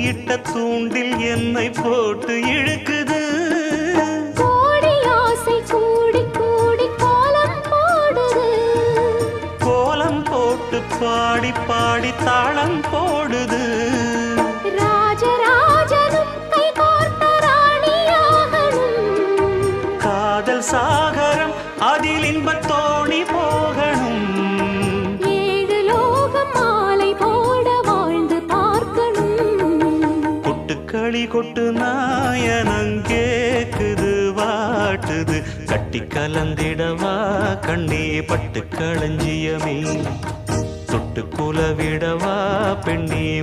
இட்ட தூண்டில் என்னை போட்டு இழுக்குது. கோடி ஆசை கூடி கூடி கோலம் போடுது. கோலம் போட்டு பாடி பாடி தாளம் போடுது. ராஜராஜனும் கை கோர்த்த ராணியாகணும். காதல் சாகரம் அதில் இன்பத் தோணி போகணும். ஏழு லோகம் மாலை போட வாழ்ந்து பார்க்கணும். கொட்டுக்களி கொட்டு நாயனங் கேக்குது வாட்டுது. கட்டி கலந்திடவா கண்ணே பட்டு களஞ்சியமே. தொட்டு குலவிடவா பெண்ணே